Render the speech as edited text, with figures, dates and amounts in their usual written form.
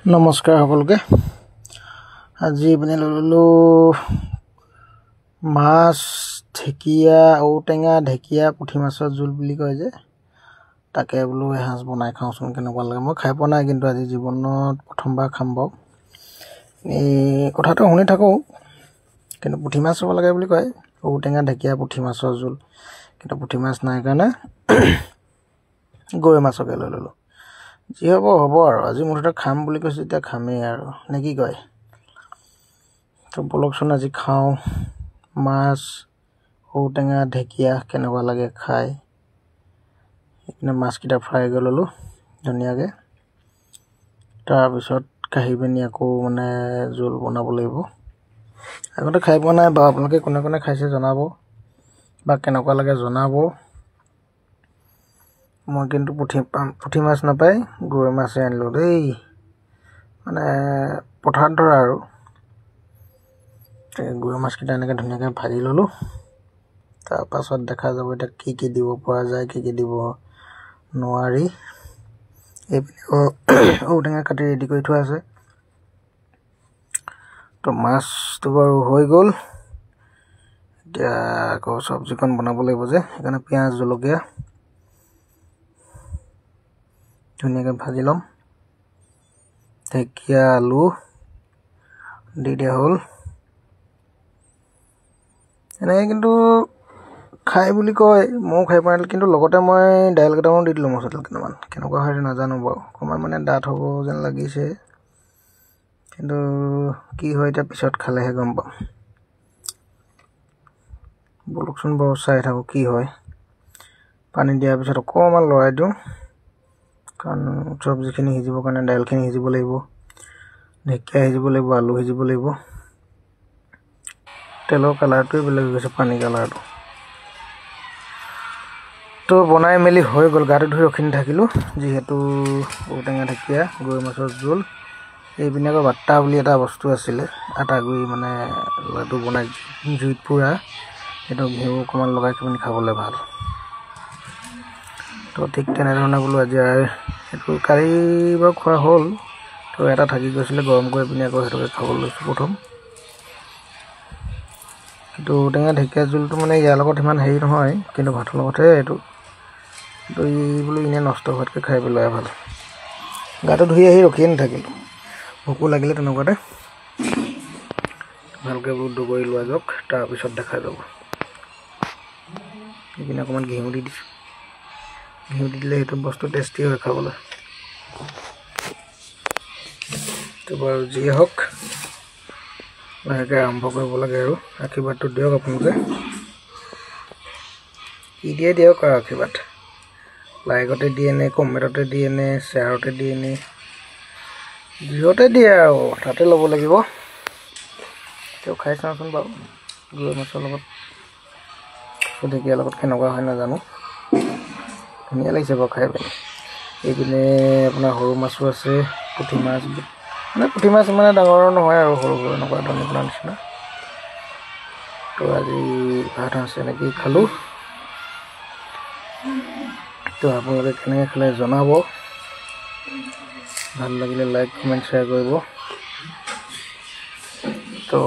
নমস্কাৰ সকলোকে। আজি ইপিনে ললো মাছ, ঢেকীয়া, ঔটেঙা, ঢেকীয়া, পুঠি মাছৰ জোল বুলি কয় যে, তাকে বোলো এসাঁজ বনাই খাওঁচোন কেনেকুৱা লাগে। মই খাই পোৱা নাই, কিন্তু আজি জীৱনত প্ৰথমবাৰ খাম বাৰু। এই কথাটো শুনি থাকোঁ, কিন্তু পুঠি মাছ হ'ব লাগে বুলি কয়। ঔটেঙা, ঢেকীয়া, পুঠি মাছৰ জোল, কিন্তু পুঠি মাছ নাই কাৰণে গৰৈ মাছকে লৈ ল'লোঁ। যি হ'ব হ'ব আৰু, আজি মুঠতে খাম বুলি কৈছোঁ, এতিয়া খামেই আৰু নে কি কয়। তো বলকচোন আজি খাওঁ। মাছ, ঔটেঙা, ঢেকীয়া কেনেকুৱা লাগে খাই। সেইপিনে মাছকেইটা ফ্ৰাই কৰি ল'লোঁ ধুনীয়াকৈ। তাৰপিছত কাঢ়ি পিনি আকৌ জোল বনাব লাগিব। আগতে খাই পোৱা নাই বাৰু, আপোনালোকে কোনে কোনে খাইছে জনাব, বা কেনেকুৱা লাগে জনাব। মই কিন্তু পুঠি মাছ নাপাই গৰৈ মাছে আনিলোঁ দেই, পথাৰত ধৰা আৰু। গৰৈ মাছকেইটা এনেকৈ ধুনীয়াকৈ ভাজি ল'লোঁ। তাৰপাছত দেখা যাব এতিয়া কি কি দিব পৰা যায়, কি কি দিব নোৱাৰি। এইপিনে ঔটেঙা কাটি ৰেডি কৰি থোৱা আছে। তো মাছটো বাৰু হৈ গ'ল। এতিয়া আকৌ চব্জিকণ বনাব লাগিব যে, সেইকাৰণে পিঁয়াজ জলকীয়া ধুনীয়াকৈ ভাজি ল'ম। ঢেকীয়া আলু দি দিয়া হ'ল। এনেকৈ কিন্তু খাই বুলি কয়, ময়ো খাই পোৱা নাই, কিন্তু লগতে মই দাইল কেইটামান দি দিলোঁ, মচলা কেইটামান। কেনেকুৱা হয় নাজানো বাৰু, অকণমান ডাঠ হ'ব যেন লাগিছে, কিন্তু কি হয় এতিয়া পিছত খালেহে গম পাম। বলকচোন বাৰু চাই থাকোঁ কি হয়। পানী দিয়াৰ পিছত অকণমান লৰাই দিওঁ, কাৰণ চব্জিখিনি সিজিবৰ কাৰণে দাইলখিনি সিজিব লাগিব, ঢেকীয়া সিজিব লাগিব, আলু সিজিব লাগিব। তেলৰ কালাৰটোৱে বেলেগ হৈ গৈছে, পানী কালাৰটো। তো বনাই মেলি হৈ গ'ল, গাটো ধুই ৰখি নাথাকিলোঁ, যিহেতু ঔটেঙা, ঢেকীয়া, গৰৈ মাছৰ জোল। এইপিনে আকৌ বাট্টা বুলি এটা বস্তু আছিলে, আটাগুৰি লাডু বনাই জুইত পুৰা, সেইটো ঘিউ অকণমান লগাই পিনি খাবলৈ ভাল। তো ঠিক তেনেধৰণে বোলো আজি সেইটো কাঢ়ি বাৰু খোৱা হ'ল। তো এটা থাকি গৈছিলে, গৰম কৰি পিনি আকৌ সেইটোকে খাবলৈ লৈছোঁ প্ৰথম। কিন্তু ঔটেঙা ঢেকীয়া জোলটো ইয়াৰ লগত ইমান হেৰি নহয়, কিন্তু ভাতৰ লগতহে এইটো। তো বোলো এনেই নষ্ট হোৱাতকৈ খাই পেলোৱাই ভাল। গাটো ধুই আহি ৰখিয়ে নাথাকিলোঁ, ভোকো লাগিলে তেনেকুৱাতে। ভালকৈ বোলো ডুবৰি লোৱা যাওক, তাৰপিছত দেখা যাব। এইপিনে অকণমান ঘিউ দি দিছোঁ, ঘিউ দি দিলে সেইটো বস্তু টেষ্টি হয় খাবলৈ। তো বাৰু যিয়ে হওক, লাহেকৈ আৰম্ভ কৰিব লাগে আৰু। আশীৰ্বাদটো দিয়ক আপোনালোকে, কি দিয়ে দিয়ক আৰু আশীৰ্বাদ। লাইকতে দিয়ে নে, কমেণ্টতে দিয়ে নে, শ্বেয়াৰতে দিয়ে নে, যিহতে দিয়ে আৰু তাতে ল'ব লাগিব। তেওঁ খাই চাওঁচোন বাৰু, গৰৈ মাছৰ লগত, ঢেকীয়াৰ লগত কেনেকুৱা হয় নাজানো। ধুনীয়া লাগিছে বাৰু খাই পিনি। এইপিনে আপোনাৰ সৰু মাছো আছে, পুঠি মাছ। পুঠি মাছ ইমান ডাঙৰ নহয় আৰু, সৰু সৰু এনেকুৱা দনিকণা নিচিনা। তো আজি ভাত আছে এনেকেই খালোঁ। তো আপোনালোকে কেনেকৈ খালে জনাব। ভাল লাগিলে লাইক, কমেণ্ট, শ্বেয়াৰ কৰিব। তো